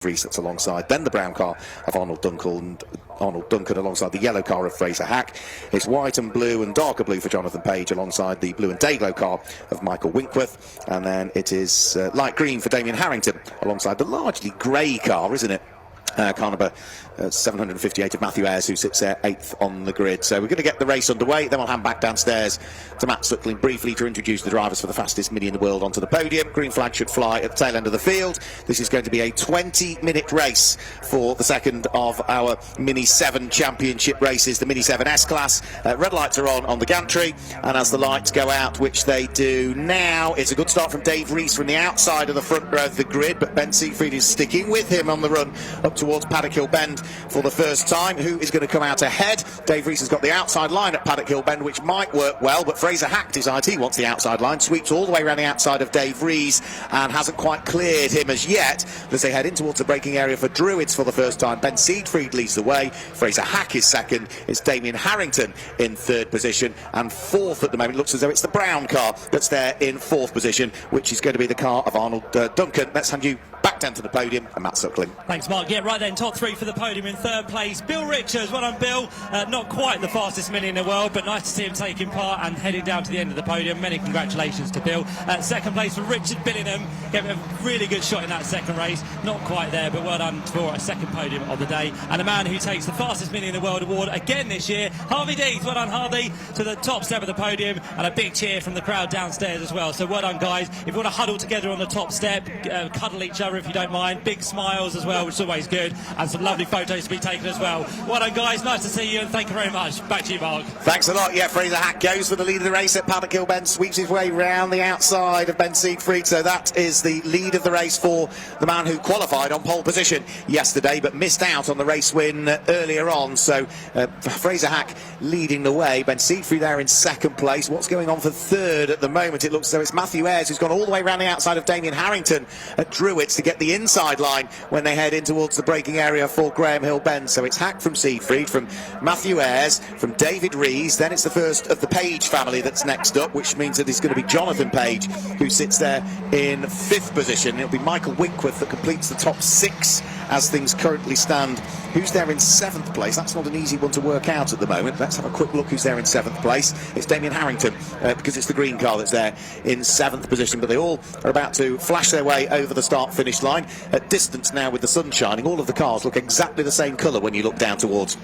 Vries that's alongside, then the brown car of Arnold Duncan alongside the yellow car of Fraser Hack. It's white and blue and darker blue for Jonathan Page alongside the blue and dayglow car of Michael Winkworth, and then it is light green for Damien Harrington alongside the largely grey car, isn't it? Car number 758 of Matthew Ayres, who sits there 8th on the grid. So we're going to get the race underway, then we'll hand back downstairs to Matt Suckling briefly to introduce the drivers for the fastest Mini in the world onto the podium. Green flag should fly at the tail end of the field. This is going to be a 20-minute race for the second of our Mini 7 championship races, the Mini 7 S-Class. Red lights are on the gantry, and as the lights go out, which they do now, it's a good start from Dave Rees from the outside of the front row of the grid, but Ben Siegfried is sticking with him on the run up towards Paddock Hill Bend for the first time. Who is going to come out ahead? Dave Rees has got the outside line at Paddock Hill Bend, which might work well, but Fraser Hack decides he wants the outside line, sweeps all the way around the outside of Dave Rees and hasn't quite cleared him as yet as they head in towards the braking area for Druids for the first time. Ben Siegfried leads the way, Fraser Hack is second, it's Damien Harrington in third position, and fourth at the moment. It looks as though it's the brown car that's there in fourth position, which is going to be the car of Arnold Duncan. Let's hand you back down to the podium and Matt Suckling. Thanks, Mark. Yeah, right then, top three for the podium. In third place, Bill Richards. Well done, Bill. Not quite the fastest Mini in the world, but nice to see him taking part and heading down to the end of the podium. Many congratulations to Bill. Second place for Richard Billingham. Gave him a really good shot in that second race. Not quite there, but well done for a second podium of the day. And a man who takes the fastest Mini in the world award again this year, Harvey Dees. Well done, Harvey, to the top step of the podium, and a big cheer from the crowd downstairs as well. So well done, guys. If you want to huddle together on the top step, cuddle each other if you don't mind. Big smiles as well, which is always good, and some lovely photos to be taken as well. Well done, guys. Nice to see you, and thank you very much. Back to you, Mark. Thanks a lot. Yeah, Fraser Hack goes for the lead of the race at Paddock Hill Bend, sweeps his way round the outside of Ben Siegfried. So that is the lead of the race for the man who qualified on pole position yesterday, but missed out on the race win earlier on. So Fraser Hack leading the way. Ben Siegfried there in second place. What's going on for third at the moment? It looks as though it's Matthew Ayres who's gone all the way around the outside of Damien Harrington at Druids to get the inside line when they head in towards the braking area for Graham Hill Bend. So it's Hack from Siegfried, from Matthew Ayres, from David Rees. Then it's the first of the Page family that's next up, which means that it's going to be Jonathan Page who sits there in fifth position. It'll be Michael Winkworth that completes the top six as things currently stand. Who's there in seventh place? That's not an easy one to work out at the moment. Let's have a quick look who's there in seventh place. It's Damien Harrington, because it's the green car that's there in seventh position, but they all are about to flash their way over the start-finish line. At distance now with the sun shining, all of the cars look exactly the same colour when you look down towards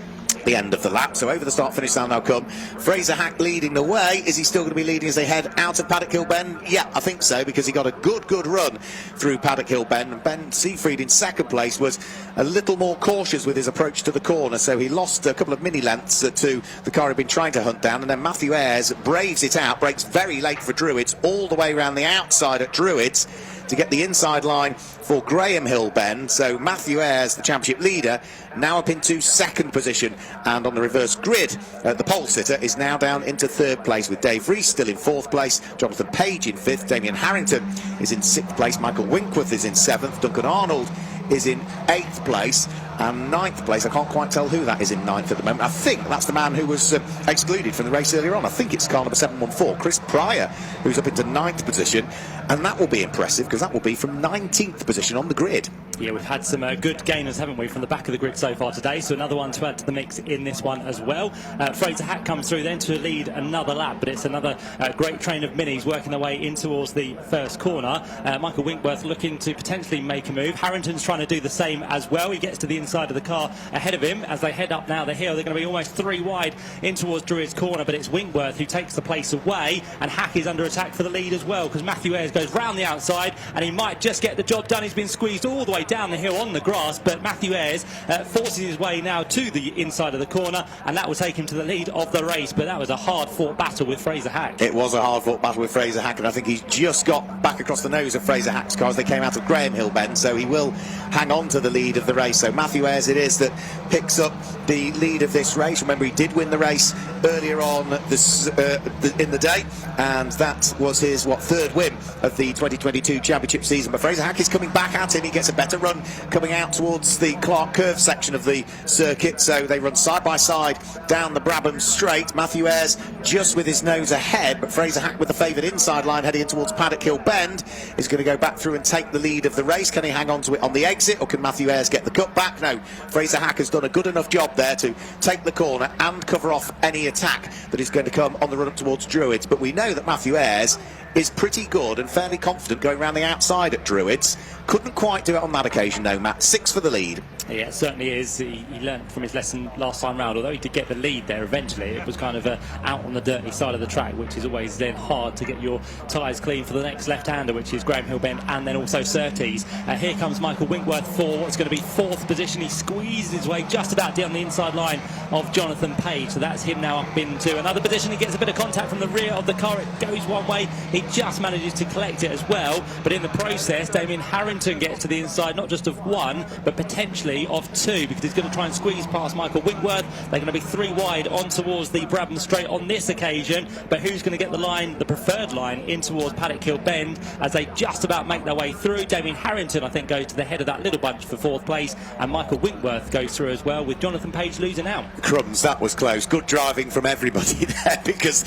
the end of the lap. So over the start finish line now come Fraser Hack leading the way. Is he still going to be leading as they head out of Paddock Hill Bend? Yeah, I think so, because he got a good run through Paddock Hill Bend, and Ben Siegfried in second place was a little more cautious with his approach to the corner, so he lost a couple of mini lengths to the car he'd been trying to hunt down. And then Matthew Ayres braves it out, breaks very late for Druids, all the way around the outside at Druids to get the inside line for Graham Hill Bend. So Matthew Ayres, the championship leader, now up into second position, and on the reverse grid the pole sitter is now down into third place, with Dave Rees still in fourth place, Jonathan Page in fifth, Damien Harrington is in sixth place, Michael Winkworth is in seventh, Duncan Arnold is in eighth place, and ninth place, I can't quite tell who that is in ninth at the moment. I think that's the man who was excluded from the race earlier on. I think it's car number 714, Chris Pryor, who's up into ninth position, and that will be impressive because that will be from 19th position on the grid. Yeah, we've had some good gainers, haven't we, from the back of the grid so far today, so another one to add to the mix in this one as well. Fraser Hack comes through then to lead another lap, but it's another great train of minis working their way in towards the first corner. Michael Winkworth looking to potentially make a move. Harrington's trying to do the same as well. He gets to the inside of the car ahead of him as they head up now the hill. They're going to be almost three wide in towards Druids corner, but it's Winkworth who takes the place away, and Hack is under attack for the lead as well, because Matthew Ayres goes round the outside and he might just get the job done. He's been squeezed all the way down the hill on the grass, but Matthew Ayres forces his way now to the inside of the corner, and that will take him to the lead of the race. But that was a hard-fought battle with Fraser Hack. It was a hard-fought battle with Fraser Hack, and I think he's just got back across the nose of Fraser Hack's car as they came out of Graham Hill Bend, so he will hang on to the lead of the race. So Matthew Ayres it is that picks up the lead of this race. Remember, he did win the race earlier on this in the day, and that was his third win of the 2022 championship season. But Fraser Hack is coming back at him. He gets a better to run coming out towards the Clark Curve section of the circuit, so they run side by side down the Brabham Straight. Matthew Ayres just with his nose ahead, but Fraser Hack with the favoured inside line heading in towards Paddock Hill Bend is going to go back through and take the lead of the race. Can he hang on to it on the exit, or can Matthew Ayres get the cut back? No, Fraser Hack has done a good enough job there to take the corner and cover off any attack that is going to come on the run up towards Druids. But we know that Matthew Ayres is pretty good and fairly confident going around the outside at Druids. Couldn't quite do it on that occasion though, Matt. 6 for the lead. Yeah, it certainly is. He learned from his lesson last time round. Although he did get the lead there eventually, it was kind of out on the dirty side of the track, which is always then hard to get your tyres clean for the next left-hander, which is Graham Hill Bend and then also Surtees. Here comes Michael Winkworth for what's going to be 4th position. He squeezed his way just about down the inside line of Jonathan Page, so that's him now up into another position. He gets a bit of contact from the rear of the car. It goes one way. He just manages to collect it as well, but in the process Damien Harrington gets to the inside, not just of 1 but potentially of 2, because he's going to try and squeeze past Michael Winkworth. They're going to be 3 wide on towards the Brabham Straight on this occasion, but who's going to get the line, the preferred line, in towards Paddock Hill Bend as they just about make their way through? Damien Harrington, I think, goes to the head of that little bunch for 4th place, and Michael Winkworth goes through as well, with Jonathan Page losing out. Crumbs, that was close. Good driving from everybody there, because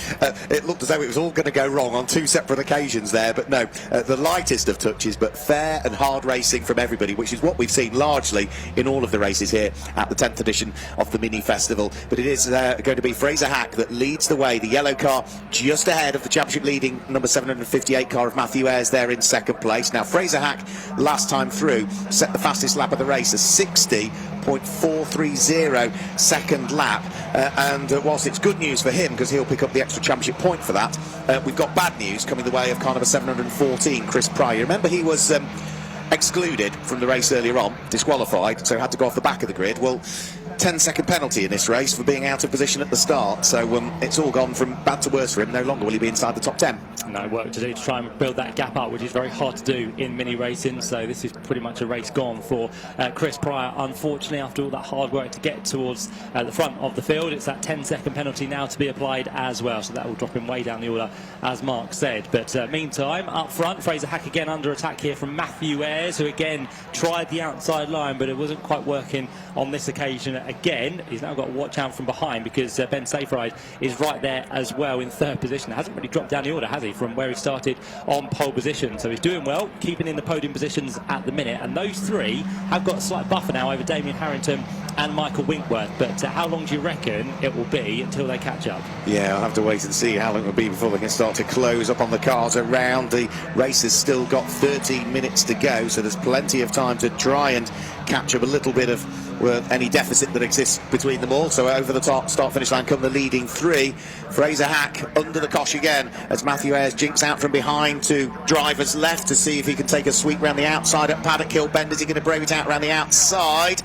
it looked as though it was all going to go wrong on 2 separate occasions there, but no, the lightest of touches, but fair and hard racing from everybody, which is what we've seen largely in all of the races here at the 10th edition of the Mini Festival. But it is going to be Fraser Hack that leads the way. The yellow car just ahead of the championship leading number 758 car of Matthew Ayres there in 2nd place. Now Fraser Hack last time through set the fastest lap of the race, a 60.430 second lap, and whilst it's good news for him because he'll pick up the extra championship point for that, we've got bad news coming the way of car number 714, Chris Pryor. Remember, he was excluded from the race earlier on, disqualified, so had to go off the back of the grid. Well, 10-second penalty in this race for being out of position at the start, so it's all gone from bad to worse for him. No longer will he be inside the top 10. No work to do to try and build that gap up, which is very hard to do in mini racing, so this is pretty much a race gone for Chris Pryor, unfortunately, after all that hard work to get towards the front of the field. It's that 10-second penalty now to be applied as well, so that will drop him way down the order, as Mark said. But meantime, up front, Fraser Hack again under attack here from Matthew Ayres, who again tried the outside line, but it wasn't quite working on this occasion again. He's now got to watch out from behind, because Ben Se7en is right there as well in 3rd position. Hasn't really dropped down the order, has he, from where he started on pole position? So he's doing well, keeping in the podium positions at the minute, and those 3 have got a slight buffer now over Damien Harrington and Michael Winkworth. But how long do you reckon it will be until they catch up? Yeah, I'll have to wait and see how long it will be before they can start to close up on the cars around. The race has still got 13 minutes to go, so there's plenty of time to try and catch up a little bit of any deficit that exists between them all. So over the top, start-finish line come the leading 3. Fraser Hack under the cosh again as Matthew Ayres jinks out from behind to driver's left to see if he can take a sweep round the outside at Paddock Hill Bend. Is he going to brave it out round the outside?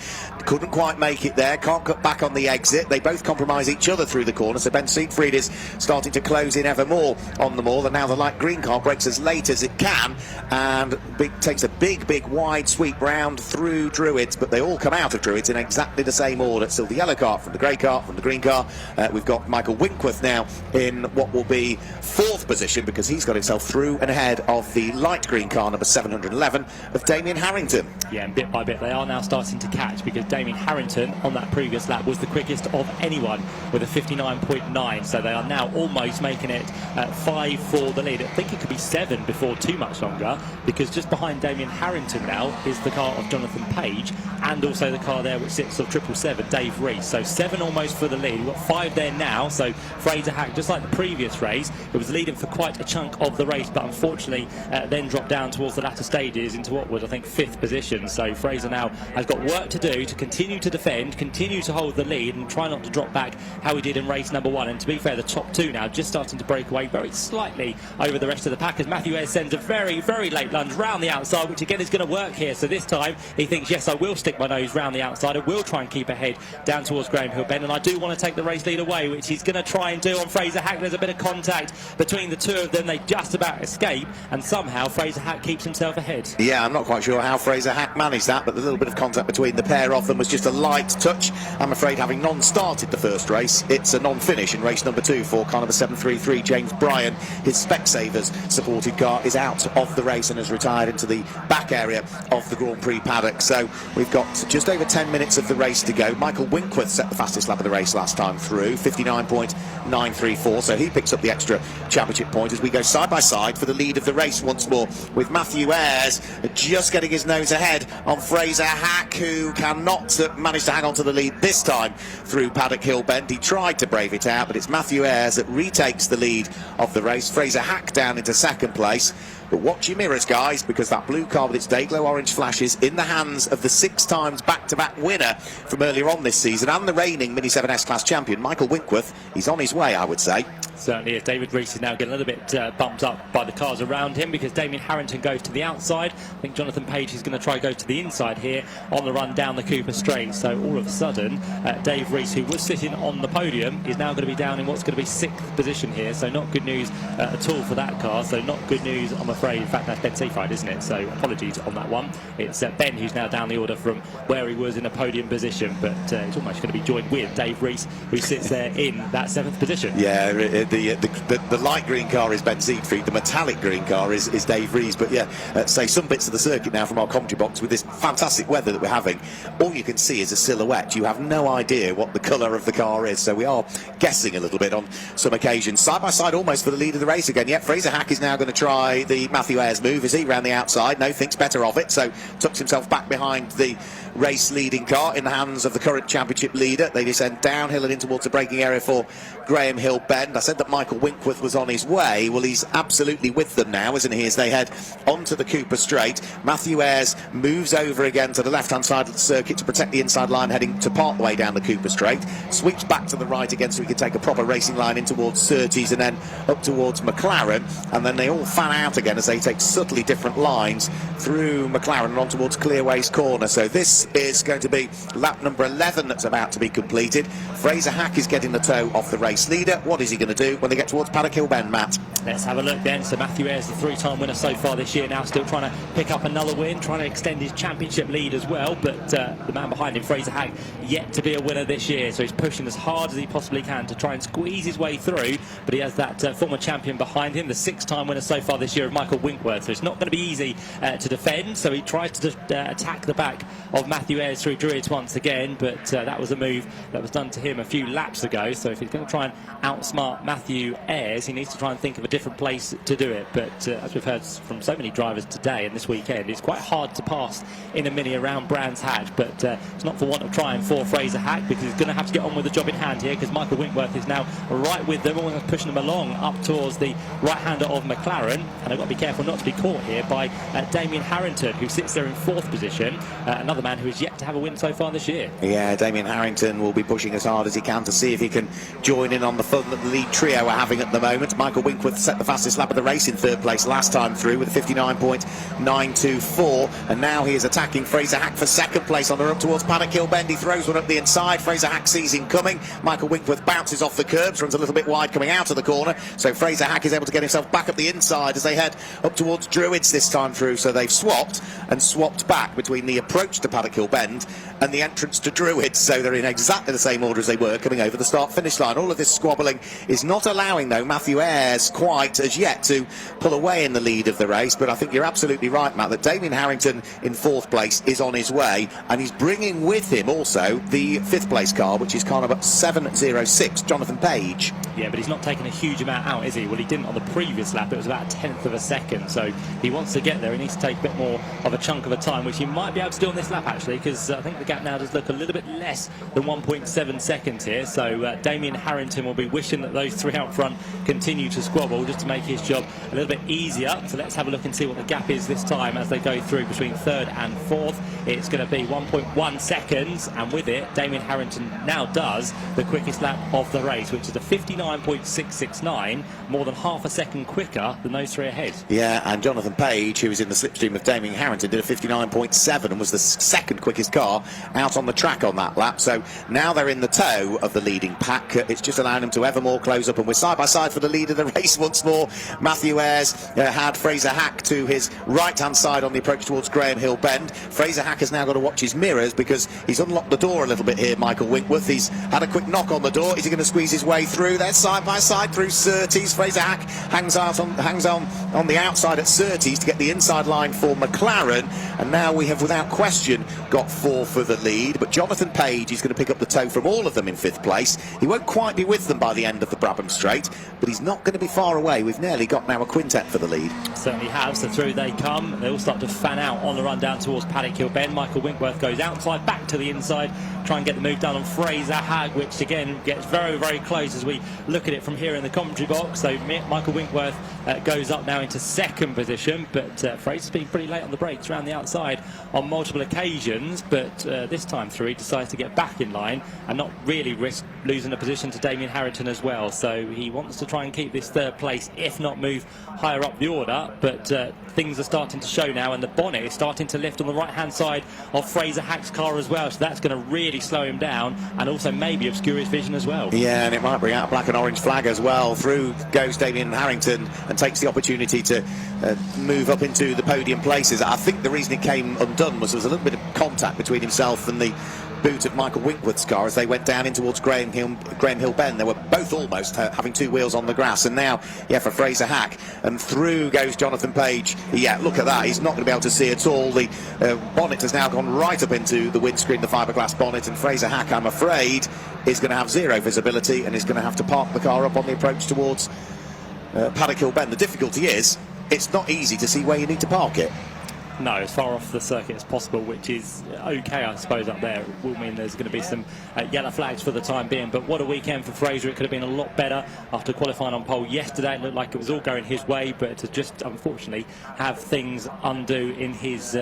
Couldn't quite make it there, can't cut back on the exit. They both compromise each other through the corner, so Ben Siegfried is starting to close in ever more on them all, and now the light green car breaks as late as it can and takes a big wide sweep round through Druids, but they all come out of Druids in exactly the same order. Still the yellow car from the grey car from the green car. We've got Michael Winkworth now in what will be 4th position, because he's got himself through and ahead of the light green car number 711 of Damien Harrington. Yeah, and bit by bit they are now starting to catch, because Damien Harrington on that previous lap was the quickest of anyone with a 59.9, so they are now almost making it 5 for the lead. I think it could be 7 before too much longer, because just behind Damien Harrington now is the car of Jonathan Page, and also the car there which sits of 777, Dave Rees. So 7 almost for the lead. We've got 5 there now, so Fraser Hack, just like the previous race, it was leading for quite a chunk of the race, but unfortunately then dropped down towards the latter stages into what was, I think, 5th position. So Fraser now has got work to do to continue to defend, continue to hold the lead, and try not to drop back how he did in race number 1. And to be fair, the top 2 now just starting to break away very slightly over the rest of the pack, as Matthew Ayres sends a very late lunge round the outside, which again is going to work here. So this time he thinks, yes, I will stick my nose round the outside, I will try and keep ahead down towards Graham Hill Bend, and I do want to take the race lead away, which he's going to try and do on Fraser Hack. There's a bit of contact between between the two of them. They just about escape, and somehow Fraser Hack keeps himself ahead. Yeah, I'm not quite sure how Fraser Hack managed that, but the little bit of contact between the pair of them was just a light touch. I'm afraid, having non-started the first race, it's a non-finish in race number 2 for car number 733, James Bryan. His Specsavers supported car is out of the race and has retired into the back area of the Grand Prix paddock. So we've got just over 10 minutes of the race to go. Michael Winkworth set the fastest lap of the race last time through, 59.934, so he picks up the extra championship point as we go side by side for the lead of the race once more, with Matthew Ayres just getting his nose ahead on Fraser Hack, who cannot manage to hang on to the lead this time through Paddock Hill Bend. He tried to brave it out, but it's Matthew Ayres that retakes the lead of the race. Fraser Hack down into second place. But watch your mirrors, guys, because that blue car with its day-glow orange flashes in the hands of the 6 times back-to-back winner from earlier on this season and the reigning Mini 7 S-Class champion, Michael Winkworth. He's on his way, I would say. Certainly is. David Rees is now getting a little bit bumped up by the cars around him, because Damien Harrington goes to the outside. I think Jonathan Page is going to try go to the inside here on the run down the Cooper Straight. So all of a sudden, Dave Rees, who was sitting on the podium, is now going to be down in what's going to be 6th position here. So not good news at all for that car. So not good news, I'm afraid. In fact, that's Ben Se7en, isn't it? So apologies on that one. It's Ben who's now down the order from where he was in a podium position, but it's almost going to be joined with Dave Rees, who sits there in that 7th position. Yeah, the light green car is Ben Se7en, the metallic green car is Dave Rees. But yeah, say some bits of the circuit now from our commentary box with this fantastic weather that we're having. All you can see is a silhouette. You have no idea what the colour of the car is, so we are guessing a little bit on some occasions. Side by side almost for the lead of the race again. Yet Fraser Hack is now going to try the Matthew Ayres move. Is he round the outside? No, thinks better of it, so tucks himself back behind the race leading car in the hands of the current championship leader. They descend downhill and in towards the braking area for Graham Hill Bend. I said that Michael Winkworth was on his way. Well, he's absolutely with them now, isn't he, as they head onto the Cooper Straight. Matthew Ayres moves over again to the left-hand side of the circuit to protect the inside line, heading to part the way down the Cooper Straight. Sweeps back to the right again so he can take a proper racing line in towards Surtees and then up towards McLaren. And then they all fan out again as they take subtly different lines through McLaren and on towards Clearways Corner. So this is going to be lap number 11 that's about to be completed. Fraser Hack is getting the toe off the race leader. What is he going to do when they get towards Paddock Hill Bend, Matt? Let's have a look then. So Matthew Ayres, the 3-time winner so far this year, now still trying to pick up another win, trying to extend his championship lead as well. But the man behind him, Fraser Hack, yet to be a winner this year. So he's pushing as hard as he possibly can to try and squeeze his way through. But he has that former champion behind him, the 6-time winner so far this year of Michael Winkworth. So it's not going to be easy to defend. So he tries to attack the back of Matthew Ayres through Druids once again. But that was a move that was done to him a few laps ago. So if he's going to try and outsmart Matthew Ayres, he needs to try and think of a different place to do it. But as we've heard from so many drivers today and this weekend, it's quite hard to pass in a Mini around Brands Hatch. But it's not for want of trying for Fraser Hack, because he's going to have to get on with the job in hand here, because Michael Winkworth is now right with them, almost pushing them along up towards the right-hander of McLaren. And I've got to be careful not to be caught here by Damien Harrington, who sits there in 4th position, another man who has yet to have a win so far this year. Yeah, Damien Harrington will be pushing as hard as he can to see if he can join in on the fun that the lead trio are having at the moment. Michael Winkworth set the fastest lap of the race in 3rd place last time through with a 59.924, and now he is attacking Fraser Hack for 2nd place on the run towards Paddock Hill Bend. He throws one up the inside. Fraser Hack sees him coming. Michael Winkworth bounces off the curbs, runs a little bit wide coming out of the corner, so Fraser Hack is able to get himself back up the inside as they head up towards Druids this time through. So they've swapped back between the approach to Paddock Hill Bend and the entrance to Druids, so they're in exactly the same order as they were coming over the start-finish line. All of this squabbling is not allowing, though, Matthew Ayres quite as yet to pull away in the lead of the race. But I think you're absolutely right, Matt, that Damien Harrington in 4th place is on his way, and he's bringing with him also the 5th place car, which is car number 706, Jonathan Page. Yeah, but he's not taking a huge amount out, is he? Well, he didn't on the previous lap. It was about a 10th of a second, so he wants to get there. He needs to take a bit more of a chunk of a time, which he might be able to do on this lap, actually, because I think the gap now does look a little bit less than 1.7 seconds here. So Damien Harrington will be wishing that those 3 out front continue to squabble just to make his job a little bit easier. So let's have a look and see what the gap is this time as they go through between 3rd and 4th. It's going to be 1.1 seconds, and with it, Damien Harrington now does the quickest lap of the race, which is a 59.669, more than half a second quicker than those 3 ahead. Yeah, and Jonathan Page, who was in the slipstream of Damien Harrington, did a 59.7 and was the 2nd quickest car out on the track on that lap. So now they're in the toe of the leading pack. It's just allowing them to ever more close up, and we're side by side for the lead of the race once once more. Matthew Ayres had Fraser Hack to his right-hand side on the approach towards Graham Hill Bend. Fraser Hack has now got to watch his mirrors because he's unlocked the door a little bit here, Michael Winkworth. He's had a quick knock on the door. Is he going to squeeze his way through there side by side through Surtees? Fraser Hack hangs on the outside at Surtees to get the inside line for McLaren, and now we have without question got 4 for the lead. But Jonathan Page is going to pick up the toe from all of them in 5th place. He won't quite be with them by the end of the Brabham Straight, but he's not going to be far away. We've nearly got now a quintet for the lead. Certainly have. So through they come. They all start to fan out on the run down towards Paddock Hill Bend. Michael Winkworth goes outside, back to the inside, try and get the move done on Fraser Hack, which again gets very, very close as we look at it from here in the commentary box. So Michael Winkworth goes up now into 2nd position, but Fraser's been pretty late on the brakes around the outside on multiple occasions, but this time through he decides to get back in line and not really risk losing a position to Damien Harrington as well. So he wants to try and keep this 3rd place, if not move higher up the order, but things are starting to show now, and the bonnet is starting to lift on the right hand side of Fraser Hack's car as well, so that's going to really slow him down and also maybe obscure his vision as well. Yeah, and it might bring out a black and orange flag as well. Through goes Damien Harrington and takes the opportunity to move up into the podium places. I think the reason it came undone was there was a little bit of contact between himself and the boot of Michael Winkworth's car as they went down in towards Graham Hill Bend. They were both almost having 2 wheels on the grass, and now for Fraser Hack, and through goes Jonathan Page. Look at that, he's not going to be able to see at all. The bonnet has now gone right up into the windscreen, the fiberglass bonnet, and Fraser Hack, I'm afraid, is going to have 0 visibility and is going to have to park the car up on the approach towards Paddock Hill Bend. The difficulty is it's not easy to see where you need to park it. No, as far off the circuit as possible, which is okay, I suppose, up there. It will mean there's going to be some yellow flags for the time being. But what a weekend for Fraser. It could have been a lot better after qualifying on pole yesterday. It looked like it was all going his way, but to just, unfortunately, have things undo in his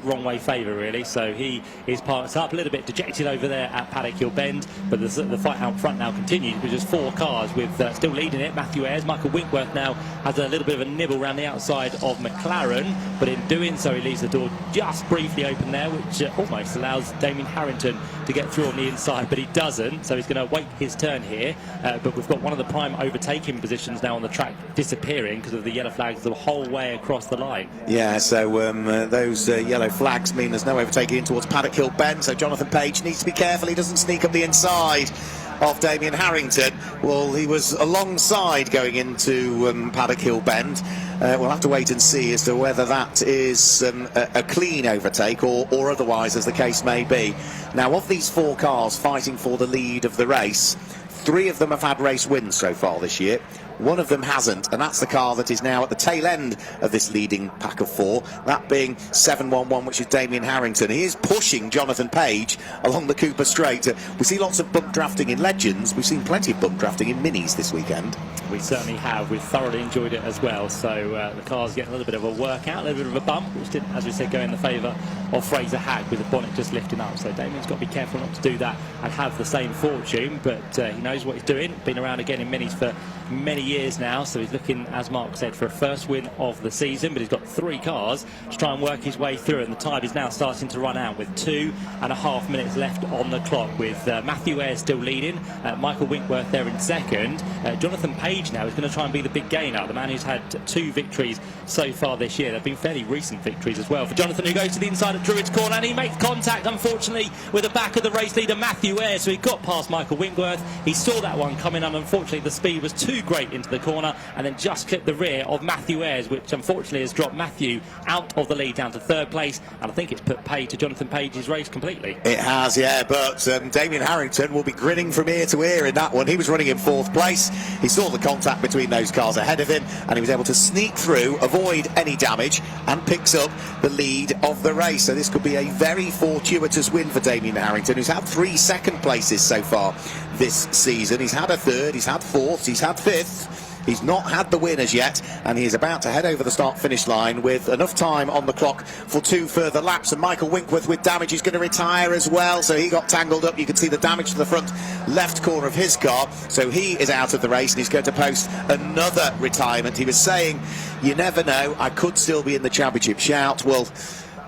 wrong way favour, really. So he is parked up, a little bit dejected over there at Paddock Hill Bend. But the fight out front now continues with just 4 cars, with still leading it Matthew Ayres. Michael Winkworth now has a little bit of a nibble around the outside of McLaren, but in doing so he leaves the door just briefly open there, which almost allows Damien Harrington to get through on the inside, but he doesn't, so he's going to wait his turn here. But we've got one of the prime overtaking positions now on the track disappearing because of the yellow flags the whole way across the line. Yeah, so those yellow flags mean there's no overtaking in towards Paddock Hill Bend, so Jonathan Page needs to be careful he doesn't sneak up the inside of Damien Harrington. Well, he was alongside going into Paddock Hill Bend. We'll have to wait and see as to whether that is a clean overtake or otherwise, as the case may be. Now, of these 4 cars fighting for the lead of the race, 3 of them have had race wins so far this year. One of them hasn't, and that's the car that is now at the tail end of this leading pack of 4, that being Se7en, which is Damien Harrington. He is pushing Jonathan Page along the Cooper Straight. We see lots of bump drafting in Legends. We've seen plenty of bump drafting in Minis this weekend. We certainly have. We've thoroughly enjoyed it as well. So the cars get a little bit of a workout, a little bit of a bump, which didn't, as we said, go in the favour of Fraser Hack with the bonnet just lifting up. So Damien's got to be careful not to do that and have the same fortune, but he knows what he's doing. Been around again in Minis for many years now, so he's looking, as Mark said, for a first win of the season, but he's got 3 cars to try and work his way through, and the tide is now starting to run out with 2.5 minutes left on the clock, with Matthew Ayres still leading, Michael Winkworth there in 2nd. Jonathan Page now is going to try and be the big gainer, the man who's had 2 victories so far this year. They've been fairly recent victories as well for Jonathan, who goes to the inside of Druids Corner, and he makes contact, unfortunately, with the back of the race leader Matthew Ayres. So he got past Michael Winkworth, he saw that one coming, and unfortunately the speed was too great into the corner, and then just clipped the rear of Matthew Ayres, which unfortunately has dropped Matthew out of the lead down to 3rd place, and I think it's put pay to Jonathan Page's race completely. It has, yeah, but Damien Harrington will be grinning from ear to ear in that one. He was running in 4th place. He saw the contact between those cars ahead of him, and he was able to sneak through, avoid any damage, and picks up the lead of the race. So this could be a very fortuitous win for Damien Harrington, who's had 3 second places so far this season. He's had a 3rd, he's had 4th, he's had 5th. He's not had the win as yet, and he's about to head over the start-finish line with enough time on the clock for 2 further laps. And Michael Winkworth with damage is going to retire as well, so he got tangled up. You can see the damage to the front left corner of his car, so he is out of the race, and he's going to post another retirement. He was saying, you never know, I could still be in the championship shout. Well,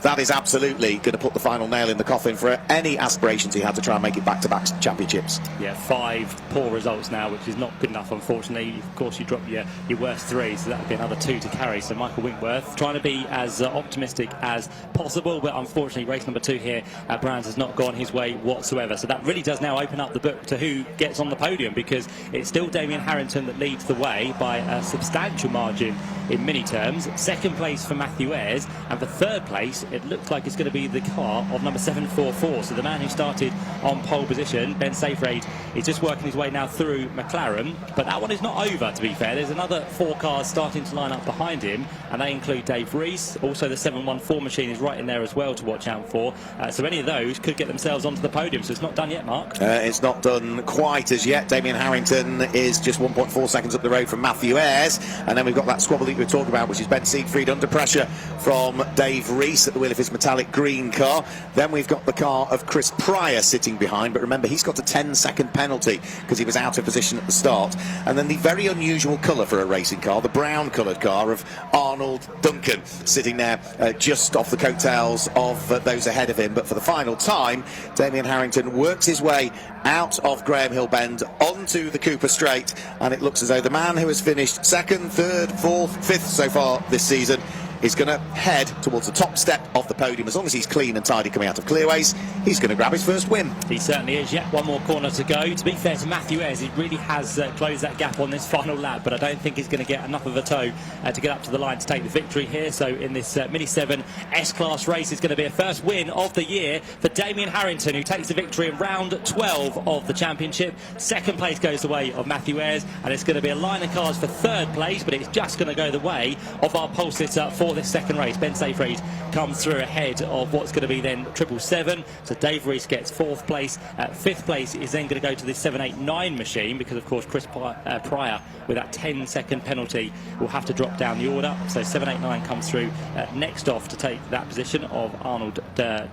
that is absolutely going to put the final nail in the coffin for any aspirations he had to try and make it back-to-back championships. Yeah, 5 poor results now, which is not good enough, unfortunately. Of course, you drop your worst 3, so that would be another 2 to carry. So Michael Winkworth trying to be as optimistic as possible, but unfortunately, race number 2 here at Brands has not gone his way whatsoever. So that really does now open up the book to who gets on the podium, because it's still Damien Harrington that leads the way by a substantial margin in mini terms. Second place for Matthew Ayres, and for third place, it looks like it's going to be the car of number 744. So the man who started on pole position, Ben Se7en, is just working his way now through McLaren, but that one is not over, to be fair. There's another 4 cars starting to line up behind him, and they include Dave Rees. Also, the 714 machine is right in there as well to watch out for. So any of those could get themselves onto the podium. So it's not done yet, Mark. It's not done quite as yet. Damien Harrington is just 1.4 seconds up the road from Matthew Ayres, and then we've got that squabble that we were talking about, which is Ben Se7en under pressure from Dave Rees at the wheel of his metallic green car. Then we've got the car of Chris Pryor sitting behind, but remember, he's got a 10-second penalty because he was out of position at the start. And then the very unusual colour for a racing car, the brown coloured car of Arnold Duncan, sitting there just off the coattails of those ahead of him. But for the final time, Damien Harrington works his way out of Graham Hill Bend onto the Cooper Straight, and it looks as though the man who has finished 2nd, 3rd, 4th, 5th so far this season is going to head towards the top step of the podium. As long as he's clean and tidy coming out of clearways, he's going to grab his first win. He certainly is. Yet one more corner to go. To be fair to Matthew Ayres, he really has closed that gap on this final lap, but I don't think he's going to get enough of a toe to get up to the line to take the victory here. So in this Mini 7 S-Class race, is going to be a first win of the year for Damien Harrington, who takes the victory in round 12 of the championship. Second place goes the way of Matthew Ayres, and it's going to be a line of cars for third place, but it's just going to go the way of our pole sitter for this second race. Ben Se7en comes through ahead of what's going to be then 777. So Dave Rees gets 4th place. 5th place is then going to go to the 789 machine, because of course Chris Pryor, with that 10-second penalty, will have to drop down the order. So 789 comes through next off to take that position of Arnold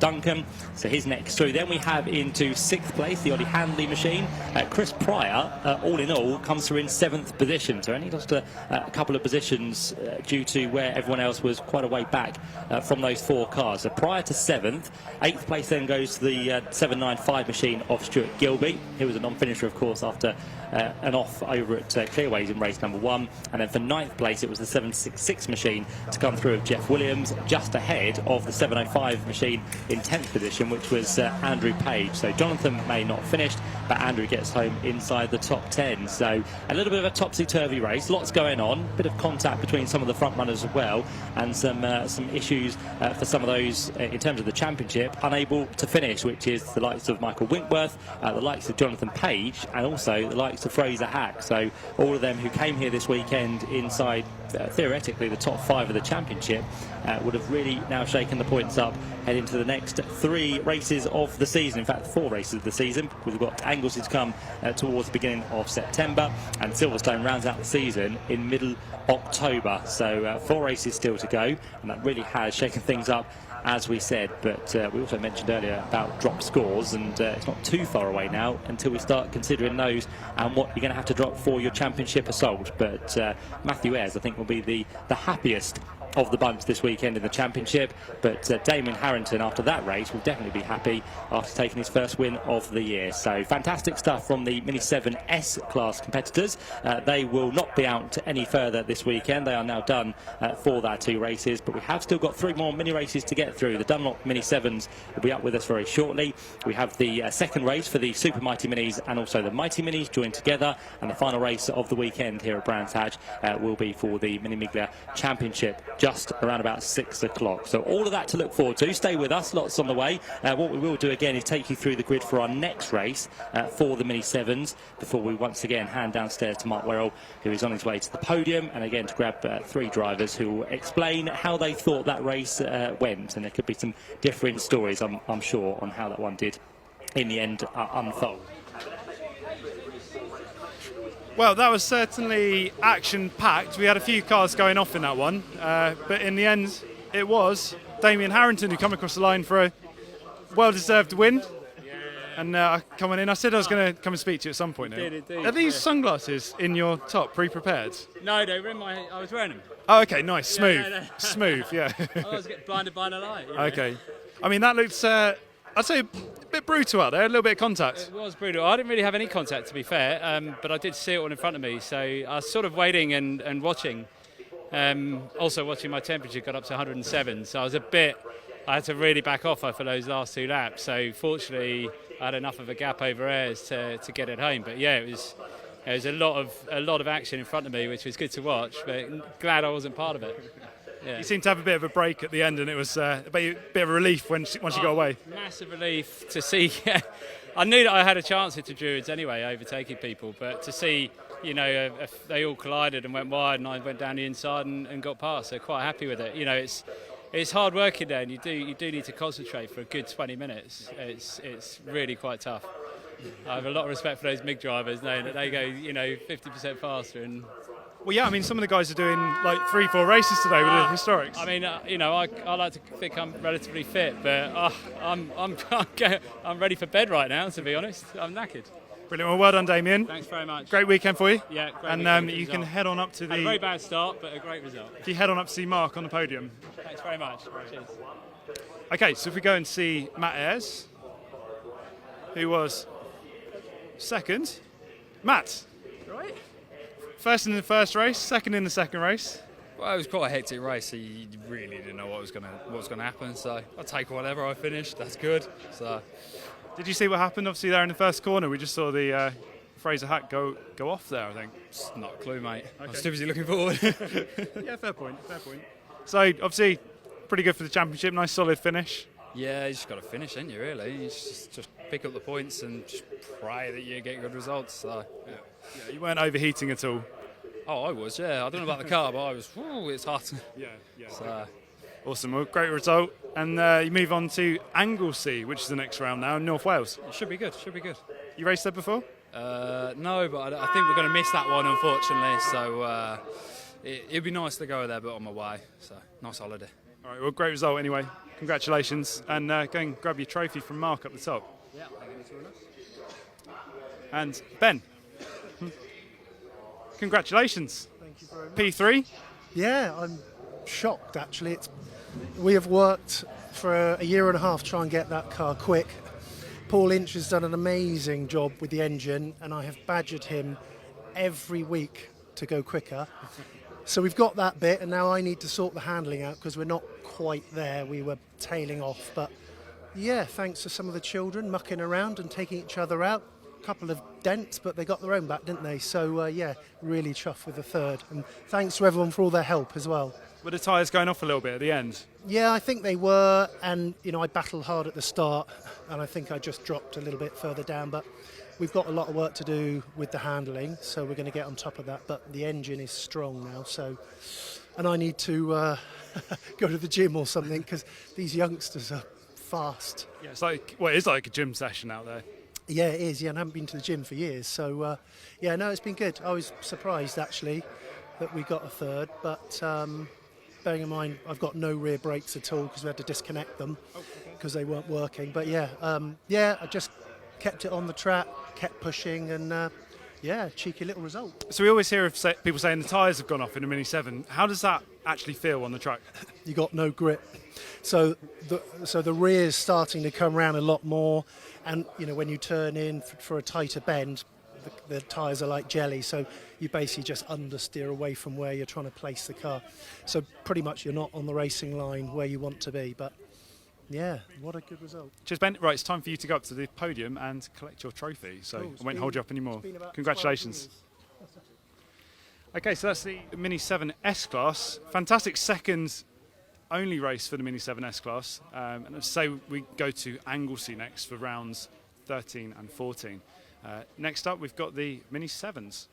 Duncan. So he's next through. Then we have into 6th place the Ollie Handley machine. Chris Pryor, all in all, comes through in 7th position. So only lost a couple of positions due to where everyone else was quite a way back from those 4 cars. So Pryor to 7th. 8th place then goes to the 795 machine of Stuart Gilby. He was a non-finisher, of course, after an off over at Clearways in race number 1. And then for 9th place, it was the 766 machine to come through of Jeff Williams, just ahead of the 705 machine in 10th position, which was Andrew Page. So Jonathan may not finished, but Andrew gets home inside the top 10. So a little bit of a topsy-turvy race, lots going on, bit of contact between some of the front runners as well, and some issues for some of those in terms of the championship, unable to finish, which is the likes of Michael Winkworth, the likes of Jonathan Page, and also the likes of Fraser Hack. So all of them who came here this weekend inside theoretically the top 5 of the championship would have really now shaken the points up heading to the next 3 races of the season. In fact, 4 races of the season. We've got Anglesey to come towards the beginning of September, and Silverstone rounds out the season in middle October. So 4 races still to go, and that really has shaken things up, as we said. But we also mentioned earlier about drop scores, and it's not too far away now until we start considering those and what you're going to have to drop for your championship assault. But Matthew Ayres, I think, will be the happiest of the bunch this weekend in the championship, but Damien Harrington, after that race, will definitely be happy after taking his first win of the year. So fantastic stuff from the Mini 7 S-Class competitors. They will not be out any further this weekend. They are now done for their 2 races, but we have still got 3 more mini races to get through. The Dunlop Mini 7s will be up with us very shortly. We have the second race for the Super Mighty Minis and also the Mighty Minis joined together, and the final race of the weekend here at Brands Hatch will be for the Mini Miglia Championship, just around about 6 o'clock. So all of that to look forward to. Stay with us, lots on the way. What we will do again is take you through the grid for our next race for the Mini 7s before we once again hand downstairs to Mark Werrell, who is on his way to the podium, and again to grab 3 drivers who will explain how they thought that race went, and there could be some different stories, I'm sure, on how that one did in the end unfold. Well, that was certainly action-packed. We had a few cars going off in that one, but in the end, it was Damien Harrington who come across the line for a well-deserved win. And coming in, I said I was going to come and speak to you at some point. Did indeed, Are these yeah. sunglasses in your top, pre-prepared? No, they were in my. I was wearing them. Oh, okay, nice, smooth, no. smooth, yeah. I was getting blinded by the light. You know? Okay. I mean, that looks, I'd say, a bit brutal out there, a little bit of contact. It was brutal. I didn't really have any contact, to be fair, but I did see it all in front of me, so I was sort of waiting and watching. Also watching my temperature got up to 107, so I had to really back off for those last 2 laps. So fortunately, I had enough of a gap over airs to get it home. But yeah, it was a lot of action in front of me, which was good to watch. But glad I wasn't part of it. Yeah. You seemed to have a bit of a break at the end, and it was a bit of a relief once you got away. Massive relief to see. I knew that I had a chance at the Druids anyway, overtaking people, but to see, you know, they all collided and went wide, and I went down the inside and got past. So quite happy with it. You know, it's hard working there, and you do need to concentrate for a good 20 minutes. It's really quite tough. I have a lot of respect for those MIG drivers, knowing that they go, you know, 50% faster. And Well, yeah, I mean, some of the guys are doing like 3-4 races today with the historics. I mean, you know, I like to think I'm relatively fit, but I'm ready for bed right now. To be honest, I'm knackered. Brilliant. Well, well done, Damien. Thanks very much. Great weekend for you. Yeah, great And weekend, good you can result. head on up to Had a very the. bad start, but a great result. If you head on up to see Mark on the podium. Thanks very much. Cheers. Okay, so if we go and see Matt Ayres, who was second. Matt, Right. first in the first race, second in the second race. Well, it was quite a hectic race. So you really didn't know what was gonna happen. So I'll take whatever I finished. That's good. So Did you see what happened? Obviously, there in the first corner, we just saw the Fraser Hack go off there, I think. it's not a clue, mate. I was too busy looking forward. Yeah, fair point. Fair point. So obviously, pretty good for the championship. Nice solid finish. Yeah, you just got to finish, ain't you? Really, you just pick up the points and just pray that you get good results. So yeah. Yeah, you weren't overheating at all. Oh, I was. Yeah, I don't know about the car, but I was. It's hot. Yeah, yeah. So Awesome. Well, great result. And you move on to Anglesey, which is the next round now in North Wales. it should be good. Should be good. You raced there before? No, but I think we're going to miss that one, unfortunately. So it'd be nice to go there, but on my way. So nice holiday. All right. Well, great result anyway. Congratulations. And go and grab your trophy from Mark up the top. Yeah, thank you. And Ben. Congratulations. Thank you very much. P3. Yeah, I'm shocked actually. We have worked for a year and a half to try and get that car quick. Paul Inch has done an amazing job with the engine, and I have badgered him every week to go quicker. So we've got that bit, and now I need to sort the handling out because we're not quite there. We were tailing off, but yeah, thanks to some of the children mucking around and taking each other out. A couple of dents, but they got their own back, didn't they? So yeah, really chuffed with the third, and thanks to everyone for all their help as well. Were the tyres going off a little bit at the end? Yeah, I think they were, and you know, I battled hard at the start, and I think I just dropped a little bit further down, but we've got a lot of work to do with the handling, so we're going to get on top of that. But the engine is strong now, so, and I need to go to the gym or something because these youngsters are fast. Yeah, it's like a gym session out there. Yeah, it is. Yeah, and I haven't been to the gym for years, so yeah, no, it's been good. I was surprised actually that we got a third, but bearing in mind I've got no rear brakes at all because we had to disconnect them because they weren't working. But yeah, I just kept it on the track, kept pushing, and yeah, cheeky little result. So we always hear of people saying the tyres have gone off in a Mini 7. How does that actually feel on the track? You got no grip. So the rear's starting to come around a lot more, and you know when you turn in for a tighter bend, the tyres are like jelly, so you basically just understeer away from where you're trying to place the car. So pretty much you're not on the racing line where you want to be, but yeah, what a good result. Cheers, Ben. Right, it's time for you to go up to the podium and collect your trophy. So Cool. I won't hold you up anymore. It's been about Congratulations. 12 years. Okay, so that's the Mini 7 S-Class. Fantastic second only race for the Mini 7 S-Class. And so we go to Anglesey next for rounds 13 and 14. Next up, we've got the Mini 7s.